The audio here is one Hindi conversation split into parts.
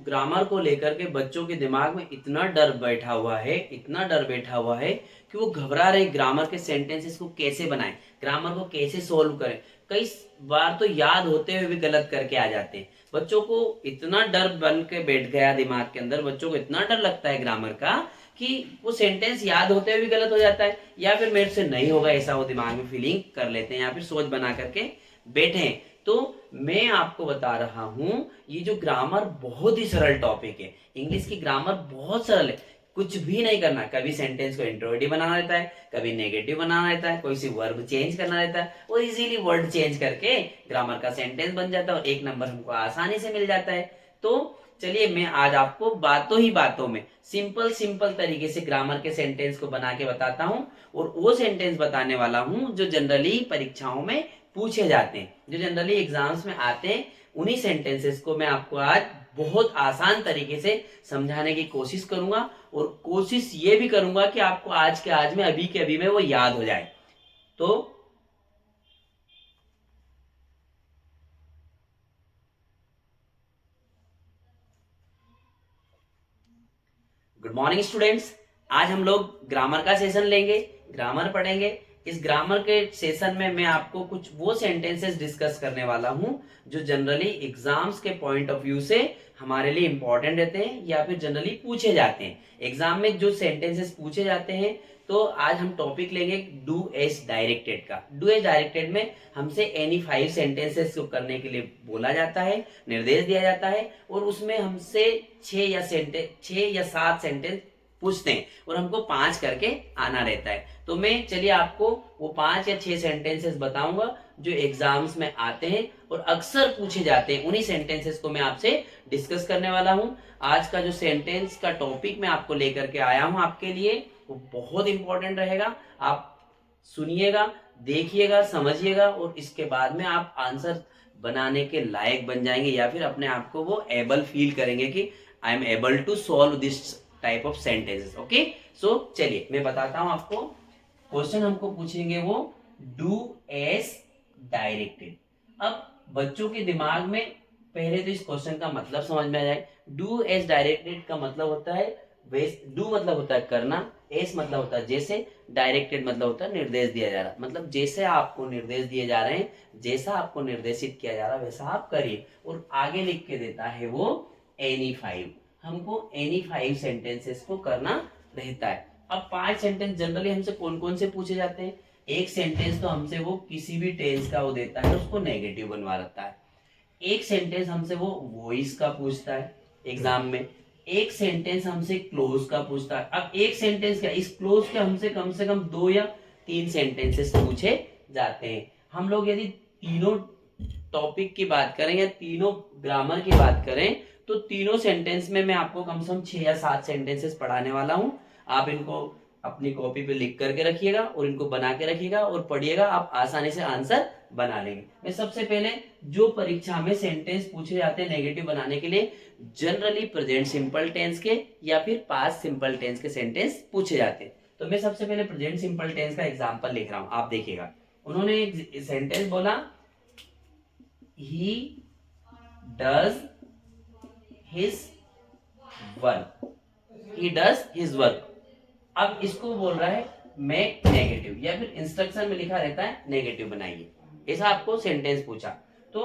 ग्रामर को लेकर के बच्चों के दिमाग में इतना डर बैठा हुआ है, इतना डर बैठा हुआ है कि वो घबरा रहे ग्रामर के सेंटेंसेस को कैसे बनाएं, ग्रामर को कैसे सोल्व करें। कई बार तो याद होते हुए भी गलत करके आ जाते हैं। बच्चों को इतना डर बन के बैठ गया दिमाग के अंदर, बच्चों को इतना डर लगता है ग्रामर का कि वो सेंटेंस याद होते हुए भी गलत हो जाता है, या फिर मेरे से नहीं होगा ऐसा वो दिमाग में फीलिंग कर लेते हैं, या फिर सोच बना करके बैठे हैं। तो मैं आपको बता रहा हूं, ये जो ग्रामर बहुत ही सरल टॉपिक है, इंग्लिश की ग्रामर बहुत सरल है। कुछ भी नहीं करना, कभी सेंटेंस को इंट्रोगेटिव बनाना रहता है, कभी नेगेटिव बनाना रहता है, कोई सी वर्ब चेंज करना रहता है और इजीली वर्ड चेंज करके ग्रामर का सेंटेंस बन जाता है और एक नंबर हमको आसानी से मिल जाता है। तो चलिए मैं आज आपको बातों ही बातों में सिंपल सिंपल तरीके से ग्रामर के सेंटेंस को बना के बताता हूं, और वो सेंटेंस बताने वाला हूं जो जनरली परीक्षाओं में पूछे जाते हैं, जो जनरली एग्जाम्स में आते हैं। उन्हीं सेंटेंसेस को मैं आपको आज बहुत आसान तरीके से समझाने की कोशिश करूंगा, और कोशिश ये भी करूंगा कि आपको आज के आज में, अभी के अभी में वो याद हो जाए। तो गुड मॉर्निंग स्टूडेंट्स, आज हम लोग ग्रामर का सेशन लेंगे, ग्रामर पढ़ेंगे। इस ग्रामर के सेशन में मैं आपको कुछ वो सेंटेंसेस डिस्कस करने वाला हूं जो जनरली एग्जाम्स के पॉइंट ऑफ व्यू से हमारे लिए इंपॉर्टेंट रहते हैं या फिर जनरली पूछे जाते हैं। एग्जाम में जो सेंटेंसेस पूछे जाते हैं, तो आज हम टॉपिक लेंगे डू एज डायरेक्टेड का। डू एज डायरेक्टेड में हमसे एनी 5 सेंटेंसेस को करने के लिए बोला जाता है, निर्देश दिया जाता है, और उसमें हमसे 6 या 7 सेंटेंस पूछते हैं और हमको 5 करके आना रहता है। तो मैं चलिए आपको वो 5 या 6 सेंटेंसेस बताऊंगा जो एग्जाम्स में आते हैं और अक्सर पूछे जाते हैं। उन्हीं सेंटेंसेस को मैं आपसे डिस्कस करने वाला हूं। आज का जो सेंटेंस का टॉपिक मैं आपको लेकर के आया हूं आपके लिए, वो बहुत इंपॉर्टेंट रहेगा। आप सुनिएगा, देखिएगा, समझिएगा, और इसके बाद में आप आंसर बनाने के लायक बन जाएंगे, या फिर अपने आप को वो एबल फील करेंगे कि I am able to solve this type of sentences. Okay, so चलिए मैं बताता हूं आपको। क्वेश्चन हमको पूछेंगे वो डू एज डायरेक्टेड। अब बच्चों के दिमाग में पहले तो इस क्वेश्चन का मतलब समझ में आ जाए। डू एज डायरेक्टेड का मतलब होता है, डू मतलब होता है करना, एस मतलब होता है जैसे, डायरेक्टेड मतलब होता है निर्देश दिया जा रहा, मतलब जैसे आपको निर्देश दिए जा रहे हैं, जैसा आपको निर्देशित किया जा रहा है वैसा आप करिए। और आगे लिख के देता है वो एनी 5, हमको एनी 5 सेंटेंसेस को करना रहता है। अब 5 सेंटेंस जनरली हमसे कौन कौन से पूछे जाते हैं। एक सेंटेंस तो हमसे वो किसी भी टेंस का वो देता है, उसको नेगेटिव बनवा रहता है। एक सेंटेंस हमसे वो वॉइस का पूछता है एग्जाम में। एक सेंटेंस हमसे क्लोज का पूछता है। अब एक सेंटेंस का, इस क्लोज के हमसे कम से कम 2 या 3 सेंटेंसेस पूछे जाते हैं। हम लोग यदि तीनों टॉपिक की बात करें या तीनों ग्रामर की बात करें, तो तीनों सेंटेंस में मैं आपको कम से कम 6 या 7 सेंटेंसेस पढ़ाने वाला हूं। आप इनको अपनी कॉपी पे लिख करके रखिएगा और इनको बना के रखिएगा और पढ़िएगा, आप आसानी से आंसर बना लेंगे। मैं सबसे पहले जो परीक्षा में सेंटेंस पूछे जाते हैं नेगेटिव बनाने के लिए, जनरली प्रेजेंट सिंपल टेंस के या फिर पास्ट सिंपल टेंस के सेंटेंस पूछे जाते हैं। तो मैं सबसे पहले प्रेजेंट सिंपल टेंस का एग्जांपल लिख रहा हूं, आप देखिएगा। उन्होंने एक सेंटेंस बोला, he does his work, he does his work. अब इसको बोल रहा है मेक नेगेटिव, या फिर इंस्ट्रक्शन में लिखा रहता है नेगेटिव बनाइए, ऐसा आपको सेंटेंस पूछा। तो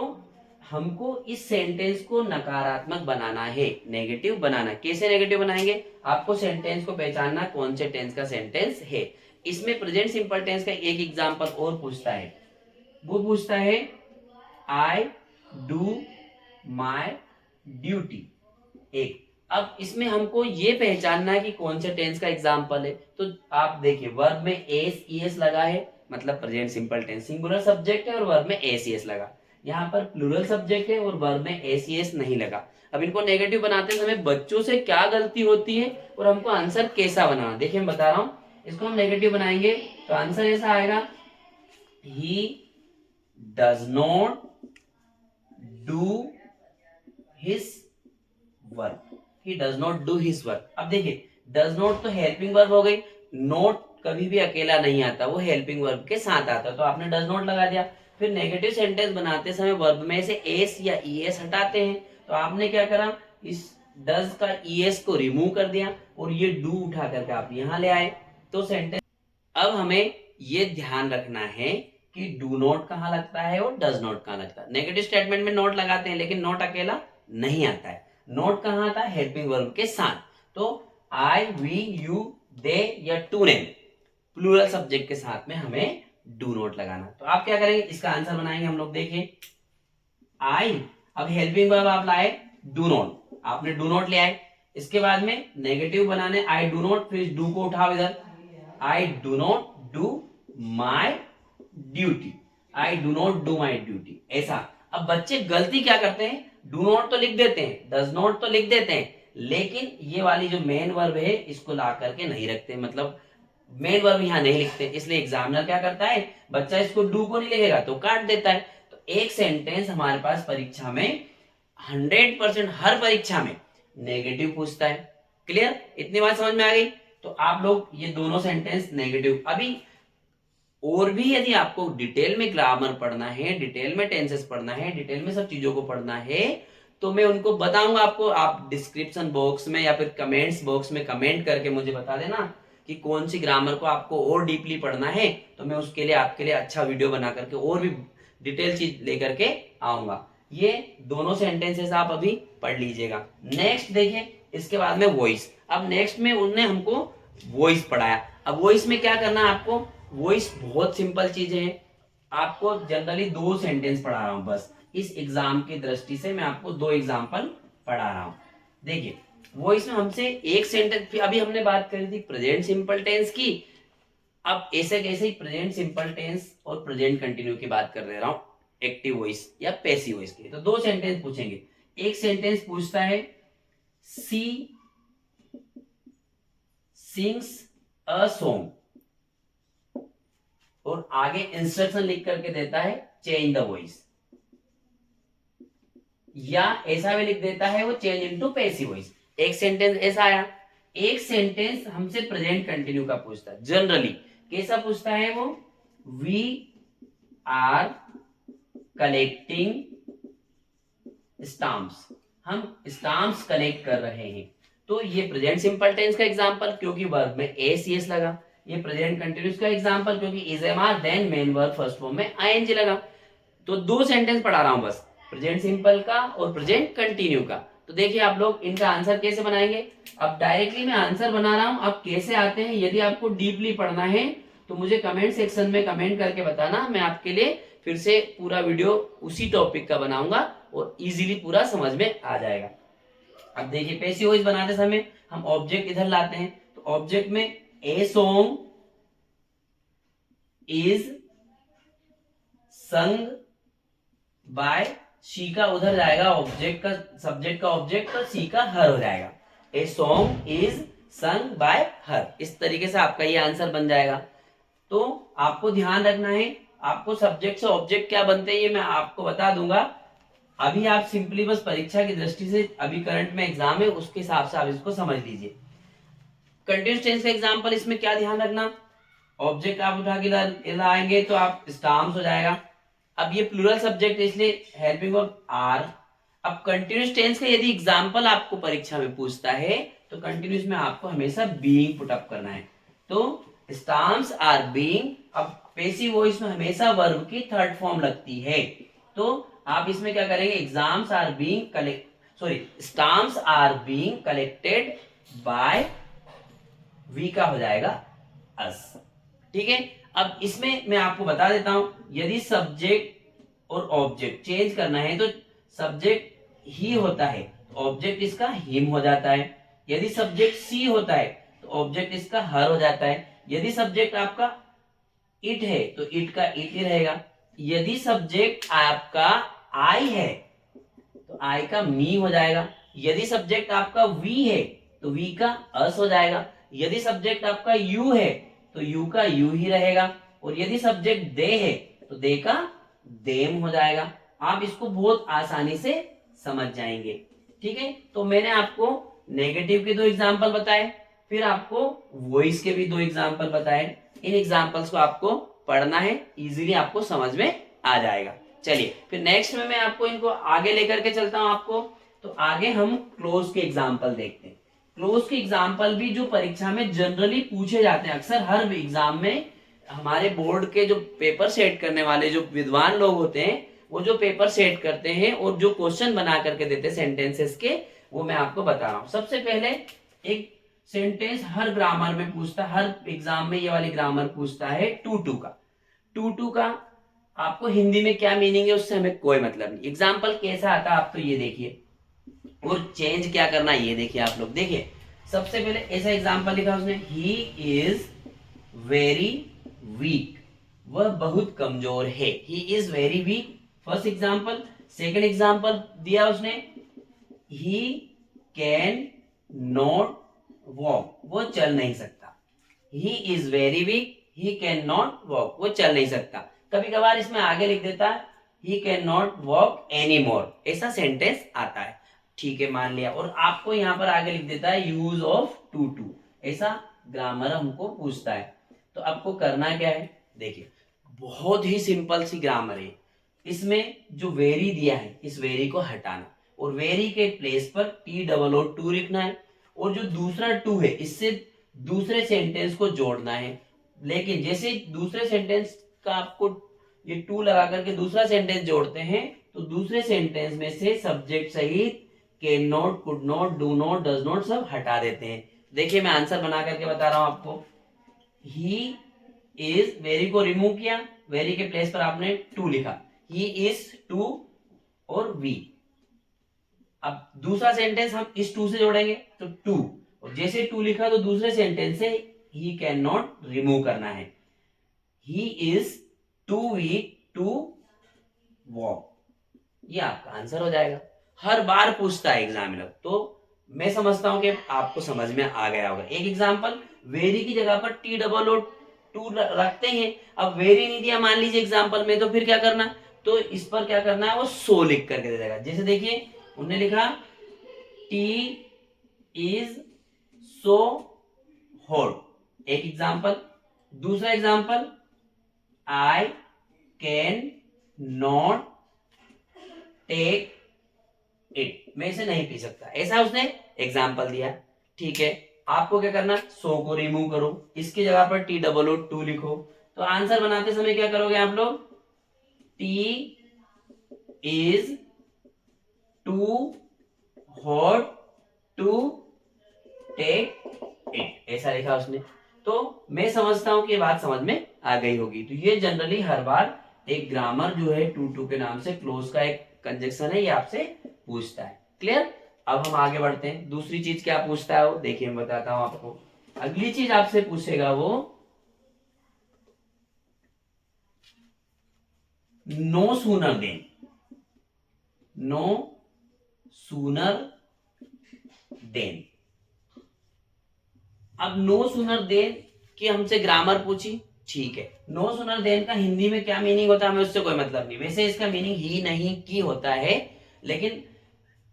हमको इस सेंटेंस को नकारात्मक बनाना है, नेगेटिव बनाना। कैसे नेगेटिव बनाएंगे, आपको सेंटेंस को पहचानना कौन से टेंस का सेंटेंस है। इसमें प्रेजेंट सिंपल टेंस का एक एग्जांपल और पूछता है, वो पूछता है आई डू माई ड्यूटी। एक, अब इसमें हमको ये पहचानना है कि कौन से टेंस का एग्जांपल है। तो आप देखिए, वर्ब में एस ईएस लगा है, मतलब present simple tense, singular subject है और वर्ब में एस ईएस लगा। यहाँ पर प्लूरल सब्जेक्ट है और वर्ब में एस ईएस नहीं लगा। अब इनको नेगेटिव बनाते समय बच्चों से क्या गलती होती है और हमको आंसर कैसा बनाना, देखिए मैं बता रहा हूं। इसको हम नेगेटिव बनाएंगे तो आंसर ऐसा आएगा, he does not do his work, he does not do his work. अब देखिए, डज नॉट तो हेल्पिंग वर्ब हो गई, नॉट कभी भी अकेला नहीं आता, वो हेल्पिंग वर्ब के साथ आता, तो आपने डज नॉट लगा दिया। फिर नेगेटिव सेंटेंस बनाते समय वर्ब में से एस या ईएस हटाते हैं, तो आपने क्या करा, इस डज का ईएस को रिमूव कर दिया और ये डू उठा करके आप यहां ले आए तो सेंटेंस। अब हमें ये ध्यान रखना है कि डू नॉट कहां लगता है और डज नॉट कहां लगता है। नेगेटिव स्टेटमेंट में नॉट लगाते हैं लेकिन नॉट अकेला नहीं आता है। नॉट कहां आता है? हेल्पिंग वर्ब के साथ। तो आई, वी, यू, दे या टू नेम प्लूरल सब्जेक्ट के साथ में हमें डू नॉट लगाना। तो आप क्या करेंगे, इसका आंसर बनाएंगे हम लोग। देखिए आई, अब हेल्पिंग वर्ब आप लाए डू नॉट, आपने डू नॉट ले आए। इसके बाद में नेगेटिव बनाने आई डू नॉट, फिर डू को उठाओ इधर, I do not do my duty, I do not do my duty, ऐसा। अब बच्चे गलती क्या करते हैं, डू नॉट तो लिख देते हैं, डज नॉट तो लिख देते हैं, लेकिन ये वाली जो मेन वर्ब है इसको ला करके नहीं रखते, मतलब मेन वर्ब यहाँ नहीं लिखते। इसलिए एग्जामिनर क्या करता है, बच्चा इसको डू को नहीं लिखेगा तो काट देता है। तो एक सेंटेंस हमारे पास परीक्षा में 100% हर परीक्षा में नेगेटिव पूछता है। क्लियर, इतनी बात समझ में आ गई। तो आप लोग ये दोनों सेंटेंस नेगेटिव। अभी और भी यदि आपको डिटेल में ग्रामर पढ़ना है, डिटेल में टेंसेस पढ़ना है, डिटेल में सब चीजों को पढ़ना है तो मैं उनको बताऊंगा आपको। आप डिस्क्रिप्शन बॉक्स में या फिर कमेंट्स बॉक्स में कमेंट करके मुझे बता देना कि कौन सी ग्रामर को आपको और डीपली पढ़ना है, तो मैं उसके लिए आपके लिए अच्छा वीडियो बना करके और भी डिटेल चीज लेकर के आऊंगा। ये दोनों सेंटेंसेस आप अभी पढ़ लीजिएगा। नेक्स्ट देखिए, इसके बाद में वॉइस। अब नेक्स्ट में उन्होंने हमको वॉइस पढ़ाया। अब वॉइस में क्या करना है आपको, वॉइस बहुत सिंपल चीज है। आपको जनरली 2 सेंटेंस पढ़ा रहा हूं बस, इस एग्जाम की दृष्टि से मैं आपको 2 एग्जाम्पल पढ़ा रहा हूं। देखिए वॉइस में हमसे एक सेंटेंस, अभी हमने बात करी थी प्रेजेंट सिंपल टेंस की, अब ऐसे कैसे ही प्रेजेंट सिंपल टेंस और प्रेजेंट कंटिन्यू की बात कर रहा हूं एक्टिव वॉइस या पैसिव वॉइस के लिए। तो 2 सेंटेंस पूछेंगे। एक सेंटेंस पूछता है सी सिंग्स अ सॉन्ग और आगे इंस्ट्रक्शन लिख करके देता है चेंज द वॉइस, या ऐसा भी लिख देता है वो चेंज इनटू पैसिव वॉइस। एक सेंटेंस ऐसा आया। एक सेंटेंस हमसे प्रेजेंट कंटिन्यू का पूछता है। जनरली कैसा पूछता है वो, वी आर कलेक्टिंग स्टाम्प्स, हम स्टाम्प्स कलेक्ट कर रहे हैं। तो ये प्रेजेंट सिंपल टेंस का एग्जांपल क्योंकि वर्ब में एस यस लगा। ये प्रेजेंट कंटिन्यूस का एग्जांपल क्योंकि is am are then main verb first form में आईएनजी लगा। तो 2 सेंटेंस पढ़ा रहा हूं बस, प्रेजेंट सिंपल का और प्रेजेंट कंटिन्यू का। तो देखिए आप लोग इनका आंसर कैसे बनाएंगे। अब डायरेक्टली मैं आंसर बना रहा हूं, अब कैसे आते हैं यदि आपको डीपली पढ़ना है तो मुझे कमेंट सेक्शन में कमेंट करके बताना, मैं आपके लिए फिर से पूरा वीडियो उसी टॉपिक का बनाऊंगा और इजीली पूरा समझ में आ जाएगा। अब देखिए पैसिव वॉइस बनाते समय हम ऑब्जेक्ट इधर लाते हैं। तो ऑब्जेक्ट में a song is sung by, she का उधर जाएगा ऑब्जेक्ट का, सब्जेक्ट का ऑब्जेक्ट, और सी का हर हो जाएगा। A song is sung by हर। इस तरीके से आपका ये आंसर बन जाएगा। तो आपको ध्यान रखना है, आपको सब्जेक्ट से ऑब्जेक्ट क्या बनते हैं ये मैं आपको बता दूंगा। अभी आप सिंपली बस परीक्षा की दृष्टि से, अभी करंट में एग्जाम है उसके हिसाब से आप इसको समझ लीजिए। कंटिन्यूस टेंस का एग्जांपल, इसमें क्या ध्यान रखना, ऑब्जेक्ट आप उठा के लाएंगे तो आप स्टाम्प्स हो जाएगा। अब ये प्लूरल सब्जेक्ट है इसलिए हेल्पिंग वर्ब आर। अब कंटिन्यूस टेंस का यदि एग्जांपल आपको परीक्षा में पूछता है तो कंटिन्यूस में आपको हमेशा बीइंग पुट अप करना है। तो स्टाम्प्स आर बीइंग। अब पैसिव वॉइस में हमेशा वर्ब की थर्ड फॉर्म लगती है। तो आप इसमें क्या करेंगे, exams are being stamps are being collected by, we का हो जाएगा अस। ठीक है। अब इसमें मैं आपको बता देता हूं, यदि सब्जेक्ट और ऑब्जेक्ट चेंज करना है तो सब्जेक्ट ही होता है तो ऑब्जेक्ट इसका हिम हो जाता है। यदि सब्जेक्ट सी होता है तो ऑब्जेक्ट इसका हर हो जाता है। यदि सब्जेक्ट आपका इट है तो इट का इट ही रहेगा। यदि सब्जेक्ट आपका आई है तो आई का मी हो जाएगा। यदि सब्जेक्ट आपका वी है तो वी का अस हो जाएगा। यदि सब्जेक्ट आपका यू है तो यू का यू ही रहेगा। और यदि सब्जेक्ट दे है तो दे का देम हो जाएगा। आप इसको बहुत आसानी से समझ जाएंगे। ठीक है। तो मैंने आपको नेगेटिव के 2 एग्जाम्पल बताए, फिर आपको वॉइस के भी 2 एग्जाम्पल बताए। इन एग्जाम्पल्स को आपको पढ़ना है, इजीली आपको समझ में आ जाएगा। चलिए फिर नेक्स्ट में मैं आपको इनको आगे लेकर के चलता हूं। आपको तो आगे हम क्लोज के एग्जाम्पल देखते हैं। क्लोज के एग्जाम्पल भी जो परीक्षा में जनरली पूछे जाते हैं, अक्सर हर एग्जाम में हमारे बोर्ड के जो पेपर सेट करने वाले जो विद्वान लोग होते हैं, वो जो पेपर सेट करते हैं और जो क्वेश्चन बना करके देते हैं सेंटेंसेस के, वो मैं आपको बता रहा हूं। सबसे पहले एक सेंटेंस हर ग्रामर में पूछता है, हर एग्जाम में ये वाली ग्रामर पूछता है टू टू का। टू टू का आपको हिंदी में क्या मीनिंग है उससे हमें कोई मतलब नहीं। एग्जाम्पल कैसा आता है आप तो ये देखिए, और चेंज क्या करना है ये देखिए आप लोग। देखिए सबसे पहले ऐसा एग्जाम्पल लिखा उसने, ही इज वेरी वीक, वह बहुत कमजोर है। He is very weak, first example. Second example दिया उसने, ही कैन नॉट वॉक, वो चल नहीं सकता। He is very weak, he can not walk, वो चल नहीं सकता। कभी कभार इसमें आगे लिख देता है he can not walk any more, ऐसा सेंटेंस आता है, ठीक है मान लिया। और आपको यहां पर आगे लिख देता है यूज ऑफ टू टू, ऐसा ग्रामर हमको पूछता है। तो आपको करना क्या है, देखिए बहुत ही सिंपल सी ग्रामर है। इसमें जो वेरी दिया है इस वेरी को हटाना, और वेरी के प्लेस पर टी डबल ओ टू लिखना है, और जो दूसरा टू है इससे दूसरे सेंटेंस को जोड़ना है। लेकिन जैसे दूसरे सेंटेंस का आपको ये टू लगा करके दूसरा सेंटेंस जोड़ते हैं, तो दूसरे सेंटेंस में से सब्जेक्ट सहित can not, could not, do not, does not सब हटा देते हैं। देखिए मैं आंसर बना करके बता रहा हूं आपको। ही इज, वेरी को रिमूव किया, वेरी के प्लेस पर आपने टू लिखा, ही इज टू और वी। अब दूसरा सेंटेंस हम इस टू से जोड़ेंगे तो टू, और जैसे टू लिखा तो दूसरे सेंटेंस से ही कैन नॉट रिमूव करना है। He is too weak to walk, ये आपका आंसर हो जाएगा। हर बार पूछता है एग्जामिनर, तो मैं समझता हूं कि आपको समझ में आ गया होगा। एक एग्जांपल, वेरी की जगह पर टी डबल ओ टू रखते हैं। अब वेरी नहीं दिया मान लीजिए एग्जांपल में, तो फिर क्या करना, तो इस पर क्या करना है, वो सो लिख करके दे देगा। जैसे देखिए उन्होंने लिखा टी इज सो हॉट, एक एग्जांपल। दूसरा example, I can not take it, मैं इसे नहीं पी सकता, ऐसा उसने एग्जाम्पल दिया। ठीक है, आपको क्या करना, सो को रिमूव करो, इसकी जगह पर टी डबल ओ टू लिखो। तो आंसर बनाते समय क्या करोगे आप लोग, tea is too hot to take it, ऐसा लिखा उसने। तो मैं समझता हूं कि ये बात समझ में आ गई होगी। तो ये जनरली हर बार एक ग्रामर जो है टू टू के नाम से क्लोज का एक कंजक्शन है, ये आपसे पूछता है। क्लियर। अब हम आगे बढ़ते हैं, दूसरी चीज क्या पूछता है वो देखिए, मैं बताता हूं आपको। अगली चीज आपसे पूछेगा वो no sooner than, no sooner than. अब नो सूनर देन की हमसे ग्रामर पूछी, ठीक है। नो सूनर देन का हिंदी में क्या मीनिंग होता है हमें उससे कोई मतलब नहीं, वैसे इसका मीनिंग ही नहीं की होता है, लेकिन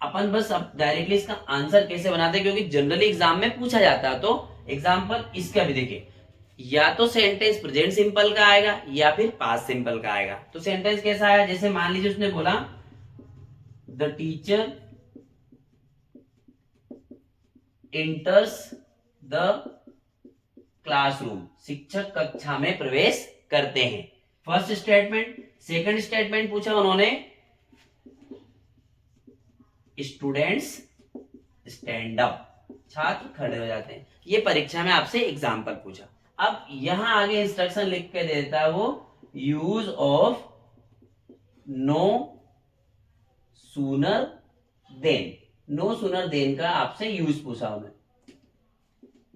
अपन बस अब डायरेक्टली इसका आंसर कैसे बनाते हैं, क्योंकि जनरली एग्जाम में पूछा जाता है। तो एग्जाम्पल इसका भी देखिए, या तो सेंटेंस प्रेजेंट सिंपल का आएगा या फिर पास्ट सिंपल का आएगा। तो सेंटेंस कैसा आया, जैसे मान लीजिए उसने बोला the teacher enters the classroom, शिक्षक कक्षा में प्रवेश करते हैं, फर्स्ट स्टेटमेंट। सेकंड स्टेटमेंट पूछा उन्होंने स्टूडेंट्स स्टैंड अप, छात्र खड़े हो जाते हैं। ये परीक्षा में आपसे एग्जाम्पल पूछा। अब यहां आगे इंस्ट्रक्शन लिख के देता है वो use of no sooner than. No sooner than का आपसे यूज पूछा हूं मैं,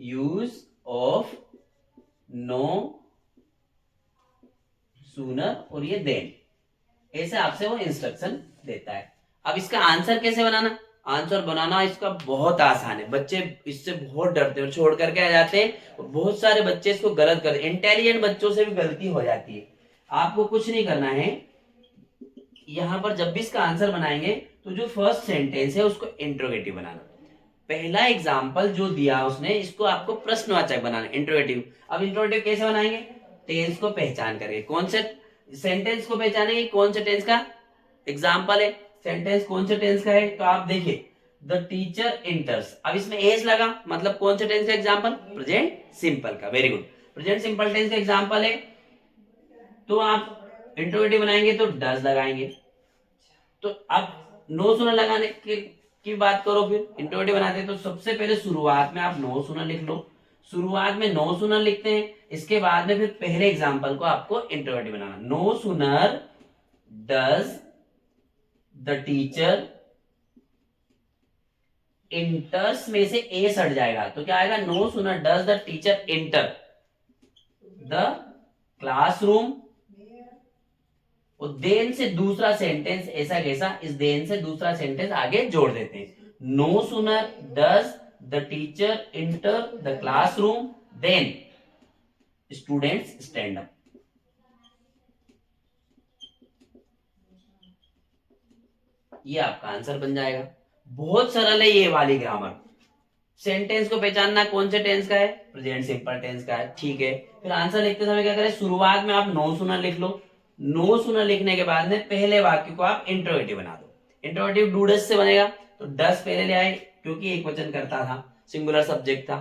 यूज ऑफ नो सूनर और ये देन, ऐसे आपसे वो इंस्ट्रक्शन देता है। अब इसका आंसर कैसे बनाना, आंसर बनाना इसका बहुत आसान है। बच्चे इससे बहुत डरते हैं, छोड़ करके आ जाते हैं, बहुत सारे बच्चे इसको गलत करते हैं, इंटेलिजेंट बच्चों से भी गलती हो जाती है। आपको कुछ नहीं करना है, यहां पर जब भी इसका आंसर बनाएंगे तो जो फर्स्ट सेंटेंस है उसको इंट्रोगेटिव बनाना। पहला एग्जाम्पल जो दिया उसने, इसको आपको प्रश्नवाचक बनाना, इंट्रोगेटिव। अब इंट्रोगेटिव कैसे बनाएंगे, टेंस को पहचान करके, कौन से सेंटेंस को पहचानेंगे, कौन से टेंस का एग्जाम्पल है, सेंटेंस कौन से टेंस का है, तो आप देखिए द टीचर इंटर्स, अब इसमें एस लगा मतलब कौन से टेंस का एग्जांपल, प्रेजेंट सिंपल का। Very good, present simple tense का एग्जांपल है, तो आप इंट्रोगेटिव बनाएंगे तो डज लगाएंगे। तो अब नो सुनर लगाने की बात करो, फिर इंट्रोगेटिव बनाते हैं तो सबसे पहले शुरुआत में आप नो सुनर लिख लो, शुरुआत में नो सुनर लिखते हैं, इसके बाद में फिर पहले एग्जांपल को आपको इंट्रोगेटिव बनाना। No sooner does the teacher enters में से ए सट जाएगा तो क्या आएगा, no sooner does the teacher enter the classroom, और देन से दूसरा सेंटेंस ऐसा कैसा, इस देन से दूसरा सेंटेंस आगे जोड़ देते हैं। No sooner does the teacher enter the classroom then students stand up. ये आपका आंसर बन जाएगा। बहुत सरल है ये वाली ग्रामर। सेंटेंस को पहचानना कौन से टेंस का है, प्रेजेंट सिंपल टेंस का है, ठीक है। फिर आंसर लिखते समय क्या करें, शुरुआत में आप नो सुनर लिख लो, नो सुनर लिखने के बाद में पहले वाक्य को आप इंट्रोगेटिव बना दो। इंट्रोगेटिव डू डज से बनेगा, तो डज पहले ले आए क्योंकि एक वचन करता था, सिंगुलर सब्जेक्ट था।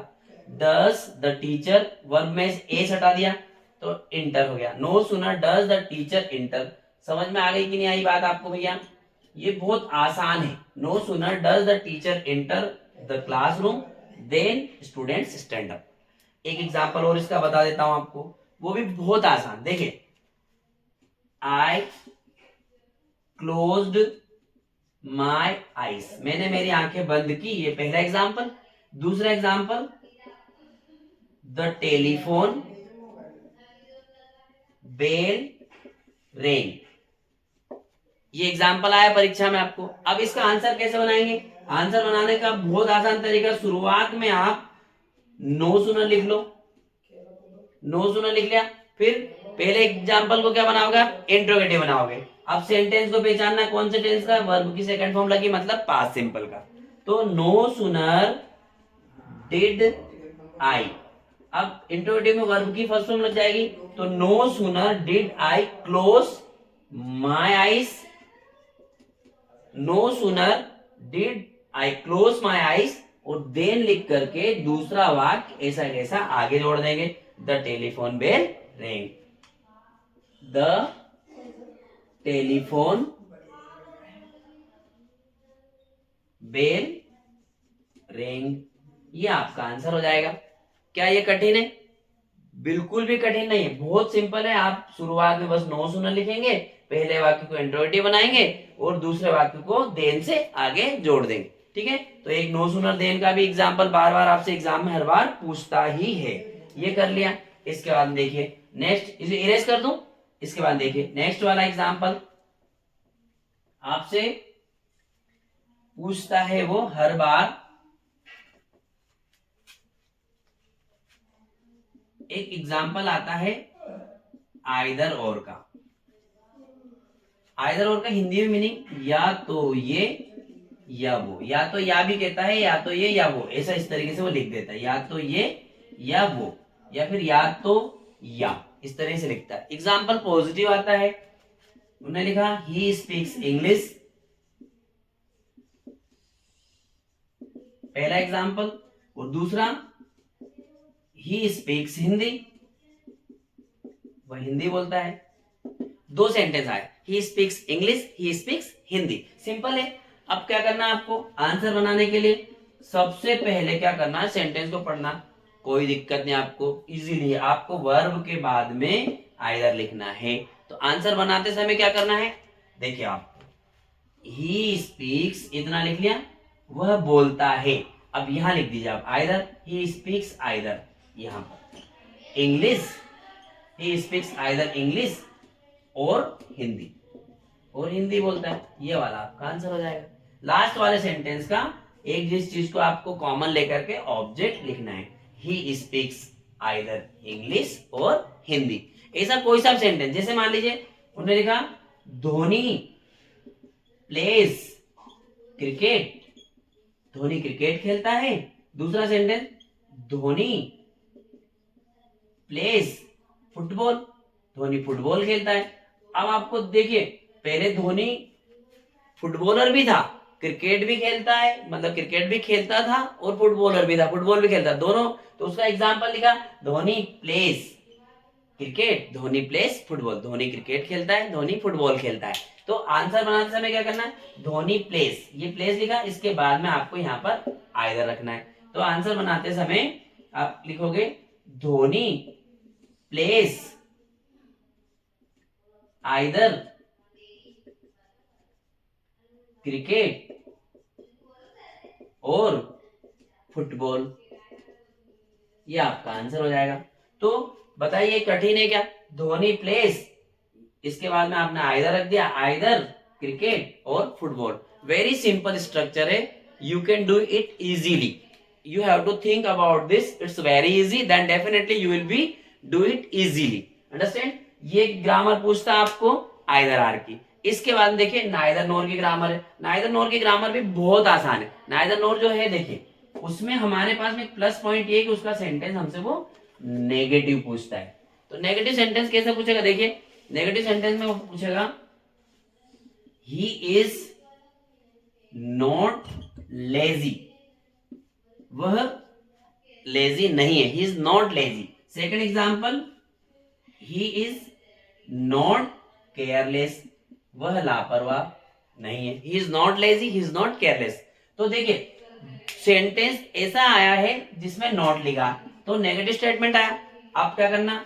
डज द टीचर, वर्ब में ए हटा दिया तो इंटर हो गया। No sooner does the teacher inter. समझ में आ गई कि नहीं आई बात आपको भैया, ये बहुत आसान है। No sooner does the teacher enter the classroom then students stand up. एक एग्जांपल और इसका बता देता हूं आपको, वो भी बहुत आसान। देखिए, आई क्लोज्ड माई आईज, मैंने मेरी आंखें बंद की, ये पहला एग्जांपल। दूसरा एग्जांपल, द टेलीफोन बेल रेंग, ये एग्जाम्पल आया परीक्षा में आपको। अब इसका आंसर कैसे बनाएंगे, आंसर बनाने का बहुत आसान तरीका, शुरुआत में आप नो सुनर लिख लो, नो सुनर लिख लिया, फिर पहले एग्जाम्पल को क्या बनाओगे आप, इंट्रोगेटिव बनाओगे। अब सेंटेंस को पहचानना कौन से टेंस का, वर्ब की सेकंड फॉर्म लगी मतलब पास्ट सिंपल का। तो नो सुनर डिड आई, अब इंट्रोगेटिव में वर्ब की फर्स्ट फॉर्म लग जाएगी, तो no sooner did I close my eyes, no sooner did I close my eyes, और देन लिख करके दूसरा वाक्य ऐसा कैसा आगे जोड़ देंगे, the telephone bell ring, the telephone bell ring. ये आपका आंसर हो जाएगा। क्या ये कठिन है, बिल्कुल भी कठिन नहीं है, बहुत सिंपल है। आप शुरुआत में बस नो सुनर लिखेंगे, पहले वाक्य को इंट्रोगेटिव बनाएंगे और दूसरे वाक्य को देन से आगे जोड़ देंगे, ठीक है। तो एक नो सुनर देन का भी एग्जाम्पल बार बार आपसे एग्जाम में हर बार पूछता ही है, ये कर लिया। इसके बाद देखिए नेक्स्ट, इसे इरेज कर दूं, इसके बाद देखिए नेक्स्ट वाला एग्जाम्पल आपसे पूछता है वो हर बार, एक एग्जाम्पल आता है आइदर और का। आइदर और का हिंदी में मीनिंग या तो ये या वो, या तो या भी कहता है, या तो ये या वो, ऐसा इस तरीके से वो लिख देता है, या तो ये या वो, या फिर या तो या, इस तरह से लिखता है। एग्जाम्पल पॉजिटिव आता है, उन्होंने लिखा ही स्पीक्स इंग्लिश, पहला एग्जाम्पल, और दूसरा ही स्पीक्स हिंदी, वह हिंदी बोलता है। दो सेंटेंस आए, he speaks English, he speaks Hindi, simple है। अब क्या करना है आपको, आंसर बनाने के लिए सबसे पहले क्या करना है, सेंटेंस को पढ़ना, कोई दिक्कत नहीं आपको, इजीली आपको वर्ब के बाद में आइदर लिखना है। तो आंसर बनाते समय क्या करना है, देखिए आप, ही स्पीक्स इतना लिख लिया, वह बोलता है। अब यहां लिख दीजिए आप आइदर, ही स्पीक्स आइदर, यहां पर English, he speaks either English और हिंदी, और हिंदी बोलता है, ये वाला आपका आंसर हो जाएगा। लास्ट वाले सेंटेंस का एक जिस चीज को आपको कॉमन लेकर के ऑब्जेक्ट लिखना है, ही स्पीक्स आइदर इंग्लिश और हिंदी, ऐसा कोई सा सेंटेंस। जैसे मान लीजिए उन्होंने लिखा Dhoni plays cricket, Dhoni cricket खेलता है। दूसरा sentence, Dhoni plays football, Dhoni football खेलता है। अब आपको देखिए, पहले धोनी फुटबॉलर भी था, क्रिकेट भी खेलता है, मतलब क्रिकेट भी खेलता था और फुटबॉलर भी था, फुटबॉल भी खेलता दोनों। तो उसका एग्जाम्पल लिखा, Dhoni place cricket, Dhoni place football, Dhoni cricket खेलता है, धोनी फुटबॉल खेलता है। तो आंसर बनाते समय क्या करना है, धोनी प्लेस, ये प्लेस लिखा, इसके बाद में आपको यहाँ पर आइदर रखना है। तो आंसर बनाते समय आप लिखोगे धोनी प्लेस आइदर क्रिकेट और फुटबॉल, ये आपका आंसर हो जाएगा। तो बताइए कठिन है क्या, धोनी प्लेस, इसके बाद में आपने आइदर रख दिया, आइदर क्रिकेट और फुटबॉल। वेरी सिंपल स्ट्रक्चर है, you can do it easily, you have to think about this, it's very easy, then definitely you will be do it easily, understand। ये ग्रामर पूछता है आपको आइदर आर की। इसके बाद देखिए नाइदर नोर की ग्रामर है, नाइदर नोर की ग्रामर भी बहुत आसान है। नाइदर नोर जो है देखिए उसमें हमारे पास में प्लस पॉइंट ये कि उसका सेंटेंस हमसे वो नेगेटिव पूछता है। तो नेगेटिव सेंटेंस कैसे पूछेगा, देखिए नेगेटिव सेंटेंस में वो पूछेगा ही इज नॉट लेजी, वह लेजी नहीं है, he is not lazy. Second example, he is not careless, वह लापरवाह नहीं है, he is not lazy, he is not careless. तो देखिए सेंटेंस ऐसा आया है जिसमें नॉट लिखा, तो नेगेटिव स्टेटमेंट आया। आप क्या करना,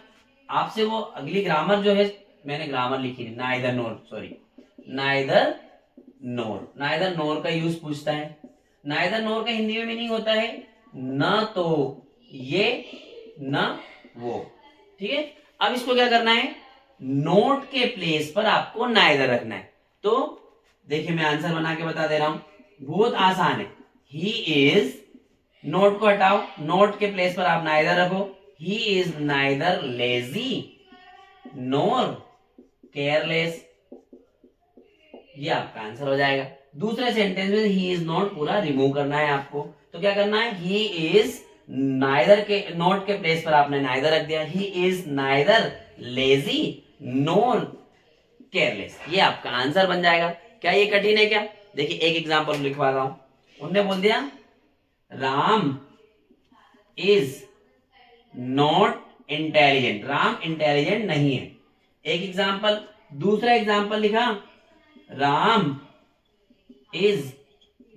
आपसे वो अगली ग्रामर जो है, मैंने ग्रामर लिखी है नाइदर नोर, सॉरी नाइदर नोर, नाइदर नोर का यूज पूछता है। नाइदर नोर का हिंदी में मीनिंग होता है न तो ये न वो, ठीक है। अब इसको क्या करना है, नोट के प्लेस पर आपको नाइदर रखना है। तो देखिए मैं आंसर बना के बता दे रहा हूं, बहुत आसान है। ही इज, नोट को हटाओ, नोट के प्लेस पर आप नाइदर रखो, he is neither lazy NOR careless, ये आपका आंसर हो जाएगा। दूसरे सेंटेंस में ही इज नॉट पूरा रिमूव करना है आपको, तो क्या करना है, ही इज नाइदर के नॉट के प्लेस पर आपने नाइदर रख दिया, he is neither lazy NOR careless, ये आपका आंसर बन जाएगा। क्या ये कठिन है क्या, देखिए एक एग्जांपल लिखवा रहा हूं। उनने बोल दिया Ram is not intelligent, Ram intelligent नहीं है, एक एग्जांपल। दूसरा एग्जांपल लिखा Ram is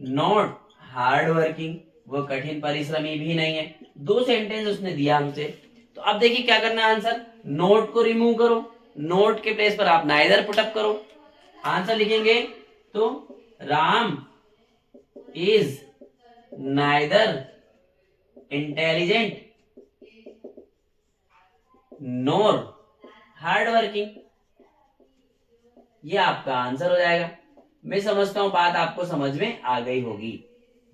not hard working, वो कठिन परिश्रमी भी नहीं है। दो सेंटेंस उसने दिया हमसे। तो अब देखिए क्या करना है, आंसर नोट को रिमूव करो, नोट के प्लेस पर आप नाइदर पुटअप करो, आंसर लिखेंगे तो Ram is neither intelligent NOR hard working, ये आपका आंसर हो जाएगा। मैं समझता हूं बात आपको समझ में आ गई होगी,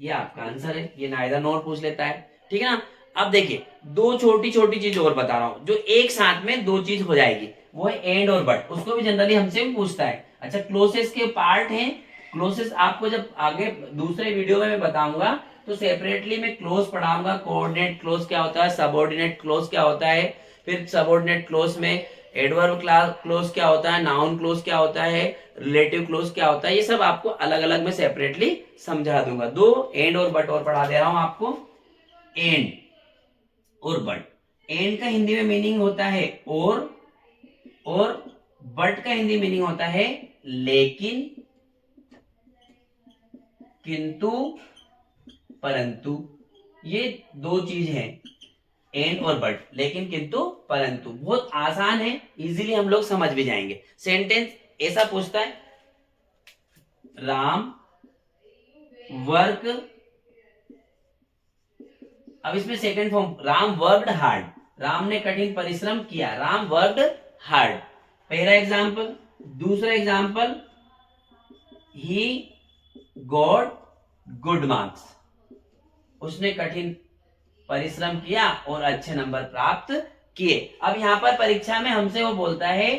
ये आपका आंसर है। ये नाइदर नोर पूछ लेता है, ठीक है ना। अब देखिए दो छोटी छोटी चीज और बता रहा हूं जो एक साथ में दो चीज हो जाएगी, वो है एंड और बट, उसको भी जनरली हमसे भी पूछता है। अच्छा क्लोसेस के पार्ट हैं, क्लोसेस आपको जब आगे दूसरे वीडियो में मैं बताऊंगा तो सेपरेटली मैं क्लोज पढ़ाऊंगा, कोऑर्डिनेट क्लोज क्या होता है, सबऑर्डिनेट क्लोज क्या होता है, फिर सबऑर्डिनेट क्लोज में एडवर्ब क्लोज क्या होता है, नाउन क्लोज क्या होता है, रिलेटिव क्लोज क्या होता है, ये सब आपको अलग अलग में सेपरेटली समझा दूंगा। दो एंड और बट और पढ़ा दे रहा हूं आपको। एंड और बट, एंड का हिंदी में मीनिंग होता है और बट का हिंदी मीनिंग होता है लेकिन, किंतु, परंतु। ये दो चीज हैं, एंड और बट, लेकिन किंतु परंतु। बहुत आसान है, इजीली हम लोग समझ भी जाएंगे। सेंटेंस ऐसा पूछता है राम वर्क, अब इसमें second form Ram worked hard, Ram ने कठिन परिश्रम किया, राम वर्कड हार्ड, पहला एग्जाम्पल। दूसरा example he got good marks, उसने कठिन परिश्रम किया और अच्छे नंबर प्राप्त किए। अब यहां पर परीक्षा में हमसे वो बोलता है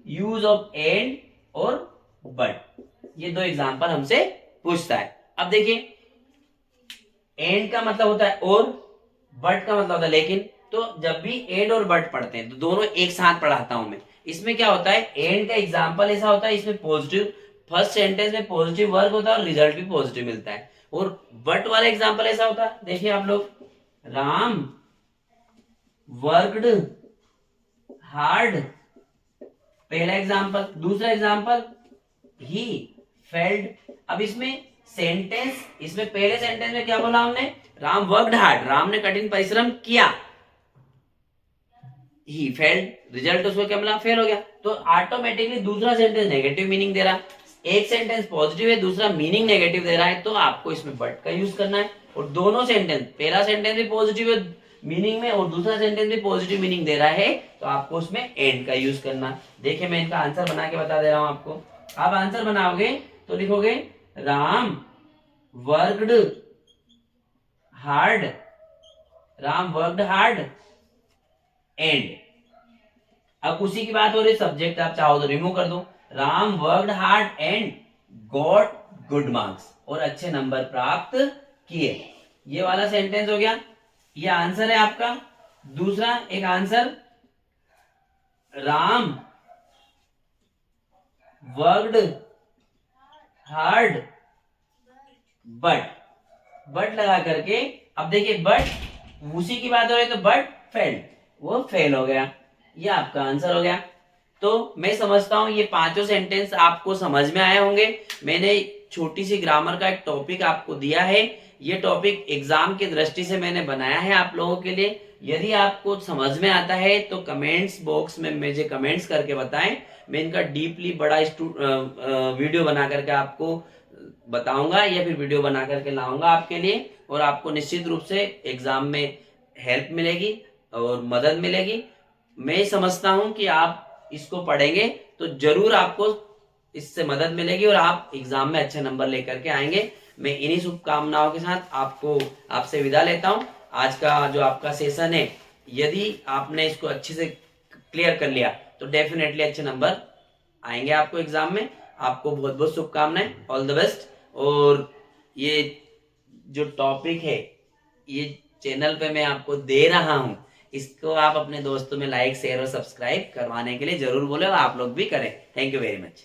यूज ऑफ एंड और बट, ये दो एग्जाम्पल हमसे पूछता है। अब देखिए एंड का मतलब होता है और, बट का मतलब होता है लेकिन। तो जब भी एंड और बट पढ़ते हैं तो दोनों एक साथ पढ़ाता हूं मैं। इसमें क्या होता है, एंड का एग्जाम्पल ऐसा होता है, इसमें पॉजिटिव फर्स्ट सेंटेंस में पॉजिटिव वर्ब होता है और रिजल्ट भी पॉजिटिव मिलता है। और बट वाला एग्जांपल ऐसा होता है, देखिए आप लोग, राम वर्कड हार्ड, पहला एग्जांपल। दूसरा एग्जांपल, ही फेल्ड। अब इसमें सेंटेंस, इसमें पहले सेंटेंस में क्या बोला हमने, राम वर्कड हार्ड, राम ने कठिन परिश्रम किया, ही फेल्ड, रिजल्ट उसको क्या मिला, फेल हो गया। तो ऑटोमेटिकली दूसरा सेंटेंस नेगेटिव मीनिंग दे रहा, एक सेंटेंस पॉजिटिव है, दूसरा मीनिंग नेगेटिव दे रहा है, तो आपको इसमें बट का यूज करना है। और दोनों सेंटेंस, पहला सेंटेंस भी पॉजिटिव है मीनिंग में और दूसरा सेंटेंस भी पॉजिटिव मीनिंग दे रहा है, तो आपको उसमें एंड का यूज करना। देखिए मैं इनका आंसर बना के बता दे रहा हूं आपको। आप आंसर बनाओगे तो लिखोगे Ram worked hard, Ram worked hard and. अब उसी की बात हो रही, सब्जेक्ट आप चाहो तो रिमूव कर दो, Ram worked hard and got good marks, और अच्छे नंबर प्राप्त किए। ये वाला सेंटेंस हो गया, ये आंसर है आपका। दूसरा एक answer, Ram worked hard but लगा करके, अब देखिए बट उसी की बात हो रही तो बट फेल्ड, वो फेल हो गया, ये आपका आंसर हो गया। तो मैं समझता हूं ये पांचों सेंटेंस आपको समझ में आए होंगे। मैंने छोटी सी ग्रामर का एक टॉपिक आपको दिया है, ये टॉपिक एग्जाम की दृष्टि से मैंने बनाया है आप लोगों के लिए। यदि आपको समझ में आता है तो कमेंट्स बॉक्स में मुझे कमेंट्स करके बताएं, मैं इनका डीपली बड़ा वीडियो बना करके आपको बताऊंगा या फिर वीडियो बना करके लाऊंगा आपके लिए, और आपको निश्चित रूप से एग्जाम में हेल्प मिलेगी और मदद मिलेगी। मैं समझता हूं कि आप इसको पढ़ेंगे तो जरूर आपको इससे मदद मिलेगी और आप एग्जाम में अच्छे नंबर लेकर के आएंगे। मैं इन्हीं शुभकामनाओं के साथ आपसे विदा लेता हूं। आज का जो आपका सेशन है, यदि आपने इसको अच्छे से क्लियर कर लिया तो डेफिनेटली अच्छे नंबर आएंगे आपको एग्जाम में। आपको बहुत बहुत शुभकामनाएं, ऑल द बेस्ट। और ये जो टॉपिक है, ये चैनल पे मैं आपको दे रहा हूं, इसको आप अपने दोस्तों में लाइक शेयर और सब्सक्राइब करवाने के लिए जरूर बोले और आप लोग भी करें। Thank you very much.